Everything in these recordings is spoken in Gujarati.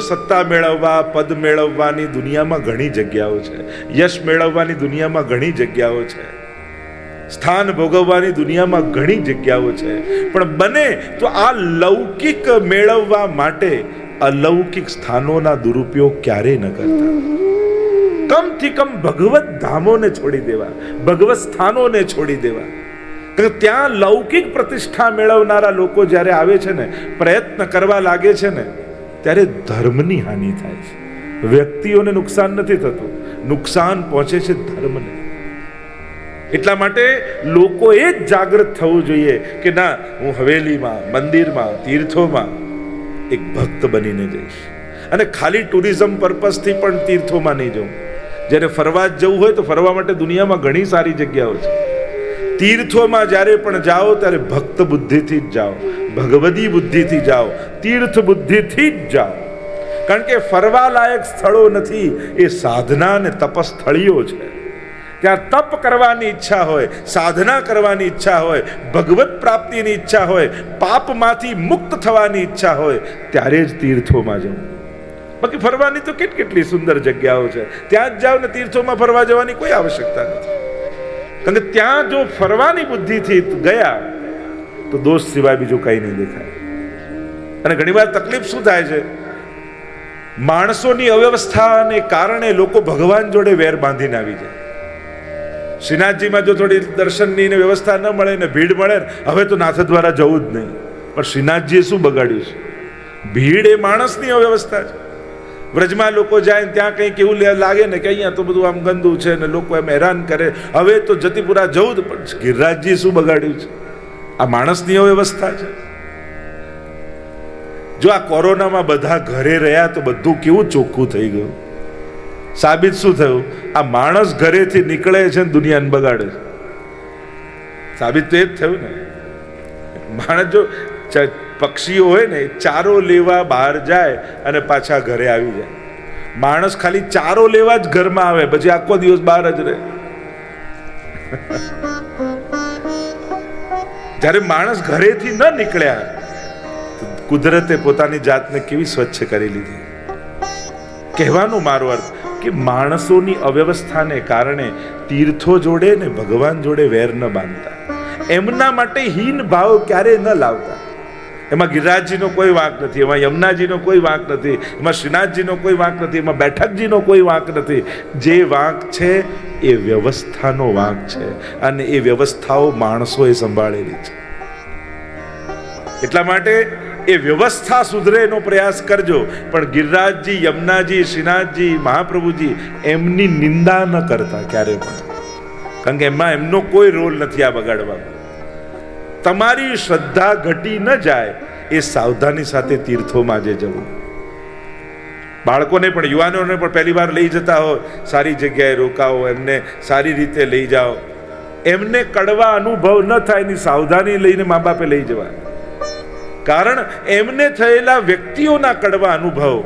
સત્તા મેળવવા, પદ મેળવવાની દુનિયામાં ઘણી જગ્યાઓ છે, યશ મેળવવાની દુનિયામાં ઘણી જગ્યાઓ છે, સ્થાન ભોગવવાની દુનિયામાં ઘણી જગ્યાઓ છે, પણ બને તો આ લૌકિક મેળવવા માટે અલૌકિક સ્થાનોના દુરુપયોગ ક્યારેય ન કરતા. કમથી કમ ભગવત ધામોને છોડી દેવા, ભગવત સ્થાનોને છોડી દેવા. ત્યાં લૌકિક પ્રતિષ્ઠા મેળવનારા લોકો જ્યારે આવે છે ને, પ્રયત્ન કરવા લાગે છે ને, ત્યારે ધર્મની હાનિ થાય છે. વ્યક્તિઓને નુકસાન નથી થતું, નુકસાન પહોંચે છે ધર્મને. એટલા માટે લોકોએ જ જાગૃત થવું જોઈએ કે ના, હું હવેલીમાં, મંદિરમાં, તીર્થોમાં એક ભક્ત બનીને જઈશ. અને ખાલી ટુરિઝમ પર્પઝથી પણ તીર્થોમાં નહીં જવું. જ્યારે ફરવા જ જવું હોય તો ફરવા માટે દુનિયામાં ઘણી સારી જગ્યાઓ છે. તીર્થોમાં જ્યારે પણ જાઓ ત્યારે ભક્ત બુદ્ધિથી જ જાઓ, ભગવદી બુદ્ધિથી જાઓ, તીર્થ બુદ્ધિથી જ જાઓ. કારણ કે ફરવા લાયક સ્થળો નથી, એ સાધના અને તપસ્થળીઓ છે. ત્યાં તપ કરવાની ઈચ્છા હોય, સાધના કરવાની ઈચ્છા હોય, ભગવત પ્રાપ્તિની ઈચ્છા હોય, પાપમાંથી મુક્ત થવાની ઈચ્છા હોય, ત્યારે જ તીર્થોમાં જવું. બાકી ફરવાની તો કેટલી સુંદર જગ્યાઓ છે, ત્યાં જ જાઓ ને તીર્થોમાં ફરવા જવાની કોઈ આવશ્યકતા નથી. કારણ કે ત્યાં જો ફરવાની બુદ્ધિથી ગયા તો દોષ સિવાય બીજું કંઈ નહીં દેખાય. અને ઘણીવાર તકલીફ શું થાય છે, માણસોની અવ્યવસ્થાને કારણે લોકો ભગવાન જોડે વેર બાંધીને આવી જાય. શ્રીનાથજીમાં જો થોડી દર્શનની વ્યવસ્થા ન મળે ને ભીડ મળે, હવે તો નાથ દ્વારા જવું જ નહીં. પણ શ્રીનાથજીએ શું બગાડ્યું છે? ભીડ એ માણસની અવ્યવસ્થા છે. વ્રજમાં લોકો જાય ને ત્યાં કંઈક એવું લાગે ને કે અહીંયા તો બધું આમ ગંદુ છે ને લોકો એમ હેરાન કરે, હવે તો જતીપુરા જવું જ. પણ ગિરિરાજજીએ શું બગાડ્યું છે? આ માણસની અવ્યવસ્થા છે. જો આ કોરોનામાં બધા ઘરે રહ્યા તો બધું કેવું ચોખ્ખું થઈ ગયું. સાબિત શું થયું? આ માણસ ઘરેથી નીકળે છે ને દુનિયાને બગાડે છે. સાબિત તો એ જ થયું ને. માણસ જો પક્ષીઓ હોય ને, ચારો લેવા બહાર જાય અને પાછા ઘરે આવી જાય. માણસ ખાલી ચારો લેવા જ ઘરમાં આવે, પછી આખો દિવસ બહાર જ રહે. જ્યારે માણસ ઘરેથી ન નીકળ્યા, કુદરતે પોતાની જાતને કેવી સ્વચ્છ કરી લીધી. કહેવાનું મારો અર્થ કે માણસોની અવ્યવસ્થાને કારણે તીર્થો જોડે ને ભગવાન જોડે વેર ન બાંધતા, એમના માટે હીન ભાવ ક્યારે ન લાવતા. એમાં ગિરિરાજજીનો કોઈ વાંક નથી, એમાં યમુનાજીનો કોઈ વાંક નથી, એમાં શ્રીનાથજીનો કોઈ વાંક નથી, એમાં બેઠકજીનો કોઈ વાંક નથી. જે વાંક છે એ વ્યવસ્થાનો વાંક છે, અને એ વ્યવસ્થાઓ માણસોએ સંભાળેલી છે. એટલા માટે એ વ્યવસ્થા સુધરે એનો પ્રયાસ કરજો. પણ ગિરિરાજજી, યમુનાજી, શ્રીનાથજી, મહાપ્રભુજી એમની નિંદા ન કરતા ક્યારે પણ. કારણ કે એમાં એમનો કોઈ રોલ નથી આ બગાડવાનો. તમારી શ્રદ્ધા ઘટી ન જાય એ સાવધાની સાથે તીર્થોમાં જે જવું. બાળકોને પણ, યુવાનોને પણ પહેલી વાર લઈ જતા હોય, સારી જગ્યાએ રોકાવો, એમને સારી રીતે લઈ જાઓ. એમને કડવા અનુભવ ન થાય એની સાવધાની લઈને મા બાપે લઈ જવા. કારણ એમને થયેલા વ્યક્તિઓના કડવા અનુભવ,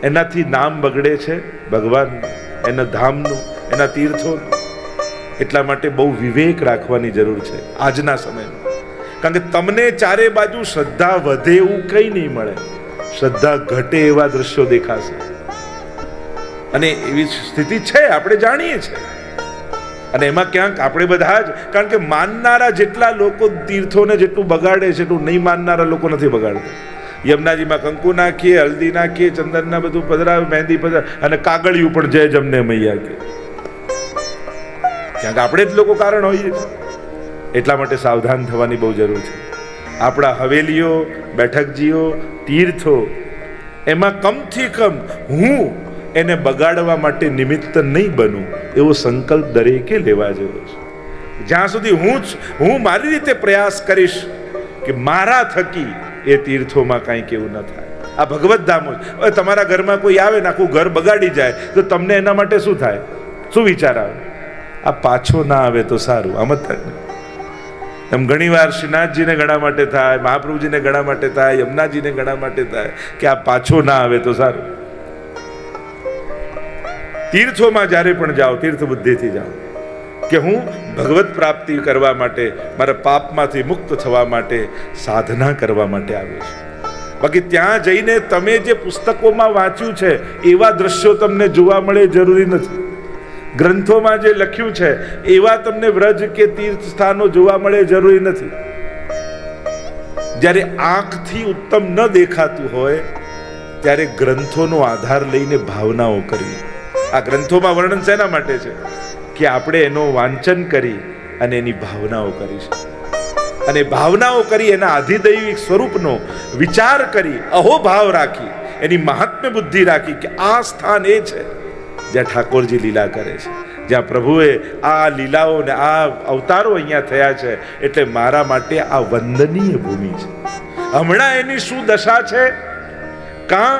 એનાથી નામ બગડે છે ભગવાનનું, એના ધામનું, એના તીર્થોનું. એટલા માટે બહુ વિવેક રાખવાની જરૂર છે આજના સમયમાં. કારણ કે તમને ચારે બાજુ શ્રદ્ધા વધે એવું કંઈ નહીં મળે, શ્રદ્ધા ઘટે એવા દ્રશ્યો દેખાશે. અને એવી સ્થિતિ છે, આપણે જાણીએ છીએ. અને એમાં ક્યાંક આપણે બધા જ, કારણ કે માનનારા જેટલા લોકો તીર્થોને જેટલું બગાડે છે એટલું નહીં માનનારા લોકો નથી બગાડતા. યમુનાજીમાં કંકુ નાખીએ, હલ્દી નાખીએ, ચંદનના બધું પધરાવે, મહેંદી પધરાવે, અને કાગળિયું પણ જય જમને મૈયા કે. ક્યાંક આપણે જ લોકો કારણ હોઈએ છીએ. એટલા માટે સાવધાન થવાની બહુ જરૂર છે. આપણા હવેલીઓ, બેઠકજીઓ, તીર્થો, એમાં કમથી કમ હું એને બગાડવા માટે નિમિત્ત નહીં બનું એવો સંકલ્પ દરેકે લેવા જેવો છે. જ્યાં સુધી હું મારી રીતે પ્રયાસ કરીશ કે મારા થકી એ તીર્થોમાં કાંઈક એવું ન થાય. આ ભગવત ધામો. હવે તમારા ઘરમાં કોઈ આવે ને આખું ઘર બગાડી જાય તો તમને એના માટે શું થાય? શું વિચાર આવે? આ પાછો ના આવે તો સારું. આમ જ થાય ને. એમ ઘણી વાર શ્રીનાથજીને ઘણા માટે થાય, મહાપ્રભુજીને ઘણા માટે થાય, યમુનાજીને ઘણા માટે થાય કે આ પાછો ના આવે તો સારું. તીર્થોમાં જ્યારે પણ જાઓ, તીર્થ બુદ્ધિથી જાઓ કે હું ભગવત પ્રાપ્તિ કરવા માટે, મારા પાપમાંથી મુક્ત થવા માટે સાધના કરવા માટે આવ્યો છું. બાકી ત્યાં જઈને તમે જે પુસ્તકોમાં વાંચ્યું છે એવા દ્રશ્યો તમને જોવા મળે જરૂરી નથી. ગ્રંથોમાં જે લખ્યું છે એવા તમને વ્રજ કે તીર્થ સ્થાનો જોવા મળે જરૂરી નથી. જ્યારે આંખથી ઉત્તમ ન દેખાતું હોય ત્યારે ગ્રંથોનો આધાર લઈને ભાવનાઓ કરવી. આ ગ્રંથોમાં વર્ણન શેના માટે છે? કે આપણે એનો વાંચન કરી અને એની ભાવનાઓ કરીશું. અને ભાવનાઓ કરી એના આધિદૈવિક સ્વરૂપનો વિચાર કરી, અહોભાવ રાખી, એની મહાત્મ્ય બુદ્ધિ રાખી કે આ સ્થાન એ છે જ્યાં ઠાકોરજી લીલા કરે છે, જ્યાં પ્રભુએ આ લીલાઓ ને આ અવતારો અહીંયા થયા છે, એટલે મારા માટે આ વંદનીય ભૂમિ છે. હમણાં એની શું દશા છે? કાં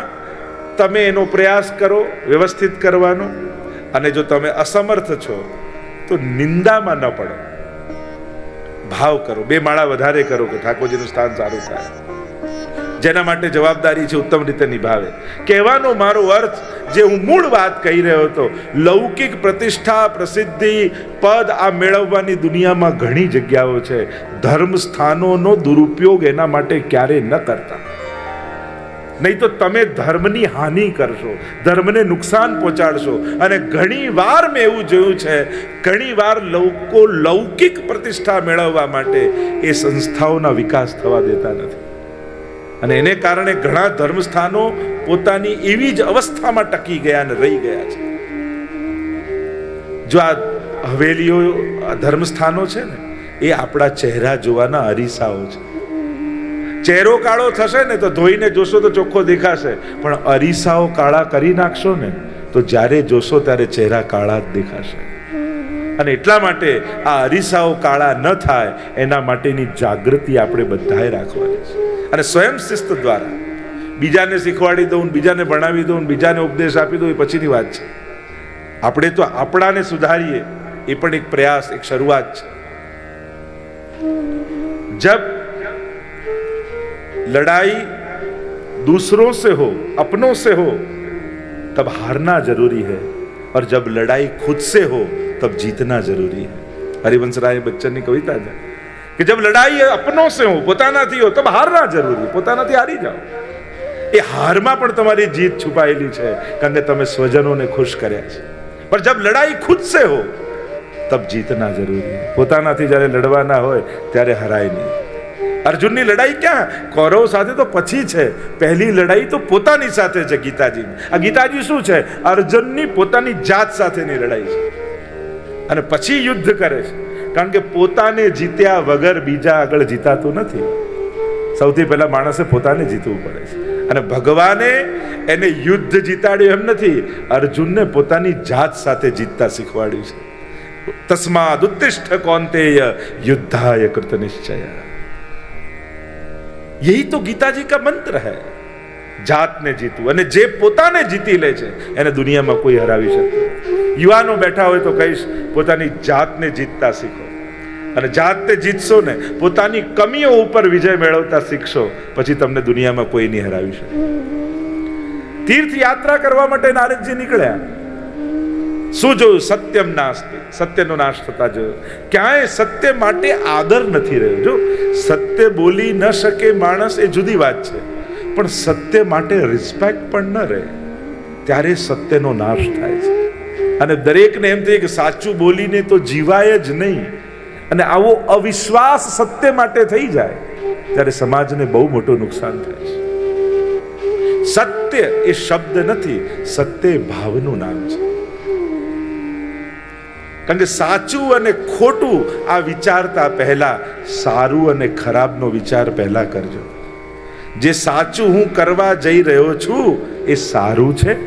તમે એનો પ્રયાસ કરો વ્યવસ્થિત કરવાનો, અને જો તમે અસમર્થ છો તો નિંદામાં ન પડો, ભાવ કરો, 2 માળા વધારે કરો કે ઠાકોરજીનું સ્થાન સારું થાય. જેના માટે જવાબદારી છે ઉત્તમ રીતે નિભાવે. કહેવાનો મારો અર્થ, જે હું મૂળ વાત કહી રહ્યો હતો, લૌકિક પ્રતિષ્ઠા, પ્રસિદ્ધિ, પદ આ મેળવવાની દુનિયામાં ઘણી જગ્યાઓ છે. ધર્મ સ્થાનોનો દુરુપયોગ એના માટે ક્યારે ન કરતા, નહીં તો તમે ધર્મની હાનિ કરશો, ધર્મને નુકસાન પહોંચાડશો. અને ઘણી વાર મેં એવું જોયું છે, ઘણી વાર લોકો લૌકિક પ્રતિષ્ઠા મેળવવા માટે એ સંસ્થાઓના વિકાસ થવા દેતા નથી, અને એને કારણે ઘણા ધર્મસ્થાનો પોતાની એવી જ અવસ્થામાં ટકી ગયા અને રહી ગયા છે. જો આ હવેલીઓ, ધર્મસ્થાનો છે ને, એ આપણા ચહેરા જોવાના અરીસાઓ છે. ચહેરો કાળો થશે ને તો ધોઈને જોશો તો ચોખ્ખો દેખાશે, પણ અરીસાઓ કાળા કરી નાખશો ને તો જ્યારે જોશો ત્યારે ચહેરા કાળા જ દેખાશે. અને એટલા માટે આ અરીસાઓ કાળા ન થાય એના માટેની જાગૃતિ આપણે બધાએ રાખવાની છે. અને સ્વયં શિસ્ત દ્વારા બીજાને શીખવાડી દઉં, બીજાને ભણાવી દઉં, બીજાને ઉપદેશ આપી દઉં, એ પછીની વાત છે. આપણે તો આપણાને સુધારીએ એ પણ એક પ્રયાસ, એક શરૂઆત છે. जब लड़ाई दूसरों से हो, अपनों से हो, तब हारना जरूरी है, और जब लड़ाई खुद से हो तब जीतना जरूरी है. हरिवंश राय बच्चन ની કવિતા છે કે जब लड़ाई अपनों से हो, પોતાનાથી હો, તબ હારના જરૂરી, પોતાનાથી હારી જાઓ. એ હારમાં પણ તમારી જીત છુપાયેલી છે, કારણ કે તમે સ્વજનોને ખુશ કર્યા છે. पर जब लड़ाई खुद से हो तब जीतना जरूरी है. પોતાનાથી જ્યારે લડવાના હોય ત્યારે હરાય નહીં. અર્જુનની લડાઈ ક્યાં? કૌરવ સાથે તો પછી છે. પહેલી લડાઈ તો પોતાની સાથે છે ગીતાજીની. આ ગીતાજી શું છે? અર્જુનની પોતાની જાત સાથેની લડાઈ છે, અને પછી યુદ્ધ કરે છે. કારણ કે પોતાને જીત્યા વગર બીજા આગળ જીતાતું નથી. સૌથી પહેલા માણસે પોતાને જીતવું પડે છે, અને ભગવાને એને યુદ્ધ જીતાડ્યું એમ નથી, અર્જુનને પોતાની જાત સાથે જીતતા શીખવાડ્યું છે. तस्माद उत्तिष्ठ कौन्तेय युद्धाय कृत निश्चय. यही तो गीता जी का मंत्र है. જાતને જીતવું, અને જે પોતાને જીતી લે છે એને દુનિયામાં કોઈ હરાવી શકતું. યુવાનો બેઠા હોય તો કહીશ, પોતાની જાતને જીતતા શીખો, અને જાતને જીતશો ને, પોતાની કમીઓ ઉપર વિજય મેળવતા શીખશો, પછી તમને દુનિયામાં કોઈ નહીં હરાવી શકે. તીર્થ યાત્રા કરવા માટે નારદજી નીકળ્યા. શું જોયું? સત્યમ નાસ્તિ, સત્યનો નાશ થતા જોયો. ક્યાંય સત્ય માટે આદર નથી રહ્યો. જો સત્ય બોલી ન શકે માણસ એ જુદી વાત છે, પણ સત્ય માટે રિસ્પેક્ટ પણ ન રહે ત્યારે સત્યનો નાશ થાય છે. અને દરેકને એમ થાય કે સાચું બોલીને તો જીવાય જ નહીં, અને આવો અવિશ્વાસ સત્ય માટે થઈ જાય ત્યારે સમાજને બહુ મોટું નુકસાન થાય છે. સત્ય એ શબ્દ નથી, સત્ય ભાવનું નામ છે. કારણ કે સાચું અને ખોટું આ વિચારતા પહેલા સારું અને ખરાબનો વિચાર પહેલા કરજો. જે સાચું હું કરવા જઈ રહ્યો છું એ સારું છે?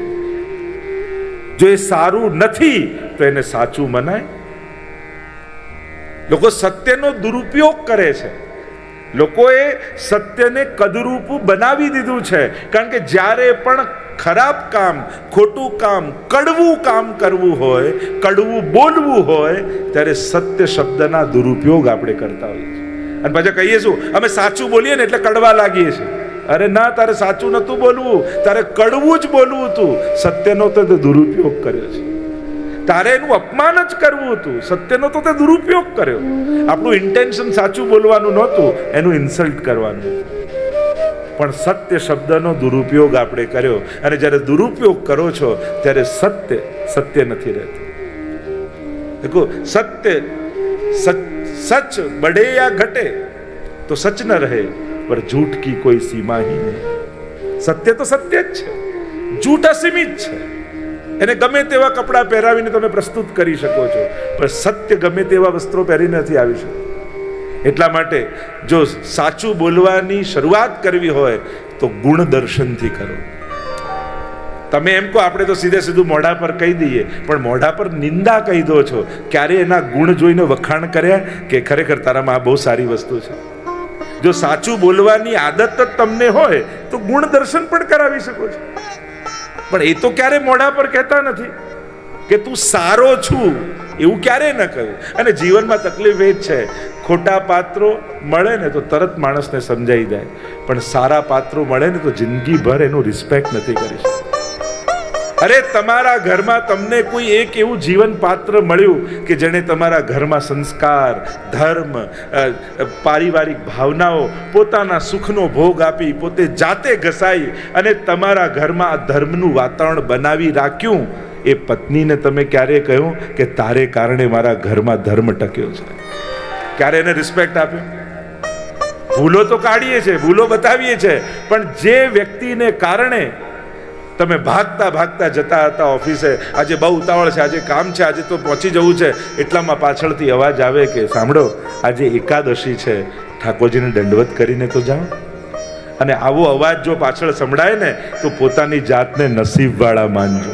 જો એ સારું નથી તો એને સાચું મનાય? લોકો સત્યનો દુરુપયોગ કરે છે. લોકોએ સત્યને કદરૂપ બનાવી દીધું છે. કારણ કે જ્યારે પણ ખરાબ કામ, ખોટું કામ, કડવું કામ કરવું હોય, કડવું બોલવું હોય, ત્યારે સત્ય શબ્દના દુરુપયોગ આપણે કરતા હોઈએ છીએ. અને પછી કહીએ શું? અમે સાચું બોલીએ ને એટલે કડવા લાગીએ છીએ. અરે ના, તારે સાચું નતું બોલવું, તારે કડવું જ બોલવું હતું. સત્યનો તો તે દુરુપયોગ કર્યો છે. તારે એનું અપમાન જ કરવું હતું, સત્યનો તો તે દુરુપયોગ કર્યો. આપણું ઇન્ટેન્શન સાચું બોલવાનું નહોતું, એનું ઇન્સલ્ટ કરવાનું હતું. પણ સત્ય શબ્દનો દુરુપયોગ આપણે કર્યો, અને જ્યારે દુરુપયોગ કરો છો ત્યારે સત્ય સત્ય નથી રહેતું. देखो सत्य सच बढ़े या घटे तो सच न रहे, पर झूठ की कोई सीमा ही नहीं. सत्य तो सत्य જ છે, झूठ અસીમિત છે. એને ગમે તેવા કપડાં પહેરાવીને તમે પ્રસ્તુત કરી શકો છો, પણ સત્ય ગમે તેવા વસ્ત્રો પહેરીને નથી આવી શકતું. એટલા માટે જો સાચું બોલવાની શરૂઆત કરવી હોય તો ગુણ દર્શનથી કરો. તમે એમ કહો આપણે તો સીધે સીધું મોઢા પર કહી દઈએ, પણ મોઢા પર નિંદા કહી દો છો. ક્યારે એના ગુણ જોઈને વખાણ કર્યા કે ખરેખર તારામાં આ બહુ સારી વસ્તુ છે? જો સાચું બોલવાની આદત જ તમને હોય તો ગુણ દર્શન પણ કરાવી શકો છો. પણ એ તો ક્યારે મોઢા પર કહેતા નથી કે તું સારો છું, એવું ક્યારેય ન કહ્યું. અને જીવનમાં તકલીફ એ જ છે, ખોટા પાત્રો મળે ને તો તરત માણસને સમજાઈ જાય, પણ સારા પાત્રો મળે ને તો જિંદગીભર એનું રિસ્પેક્ટ નથી કરી શકતા. અરે તમારા ઘરમાં તમને કોઈ એક એવું જીવન પાત્ર મળ્યું કે જેણે તમારા ઘરમાં સંસ્કાર, ધર્મ, પારિવારિક ભાવનાઓ, પોતાના સુખનો ભોગ આપી, પોતે જાતે ઘસાઈ અને તમારા ઘરમાં આ ધર્મનું વાતાવરણ બનાવી રાખ્યું. એ પત્નીને તમે ક્યારે કહ્યું કે તારે કારણે મારા ઘરમાં ધર્મ ટક્યો છે? ક્યારે એને રિસ્પેક્ટ આપ્યો? ભૂલો તો કાઢીએ છીએ, ભૂલો બતાવીએ છીએ, પણ જે વ્યક્તિને કારણે તમે ભાગતા ભાગતા જતા હતા ઓફિસે, આજે બહુ ઉતાવળ છે, આજે કામ છે, આજે તો પહોંચી જવું છે, એટલામાં પાછળથી અવાજ આવે કે સાંભળો આજે એકાદશી છે, ઠાકોરજીને દંડવત કરીને તો જાઓ. અને આવો અવાજ જો પાછળ સંભળાય ને તો પોતાની જાતને નસીબવાળા માનજો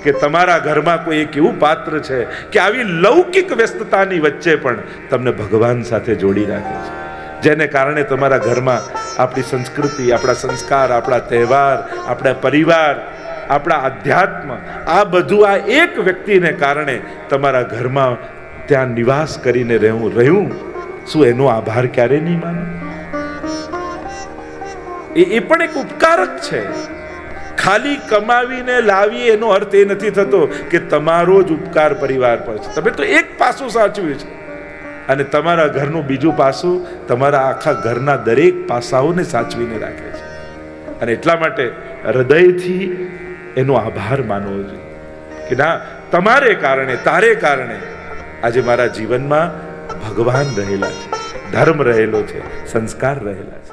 કે તમારા ઘરમાં કોઈ એક એવું પાત્ર છે કે આવી લૌકિક વ્યસ્તતાની વચ્ચે પણ તમને ભગવાન સાથે જોડી રાખે છે, જેને કારણે તમારા ઘરમાં આપણી સંસ્કૃતિ, આપણા સંસ્કાર, આપણા તહેવાર, આપણા પરિવાર, આપણા આધ્યાત્મ, આ બધું આ એક વ્યક્તિને કારણે તમારા ઘરમાં ત્યાં નિવાસ કરીને રહ્યું. શું એનો આભાર ક્યારે નહીં માનો? એ પણ એક ઉપકારક છે. ખાલી કમાવીને લાવી એનો અર્થ એ નથી થતો કે તમારો જ ઉપકાર પરિવાર પર છે. તમે તો એક પાસું સાચવ્યું છે, અને તમારા ઘરનું બીજું પાસું તમારા આખા ઘરના દરેક પાસાઓને સાચવીને રાખે છે. અને એટલા માટે હૃદયથી એનો આભાર માનવો જોઈએ કે ના, તમારે કારણે, તારે કારણે આજે મારા જીવનમાં ભગવાન રહેલા છે, ધર્મ રહેલો છે, સંસ્કાર રહેલા છે.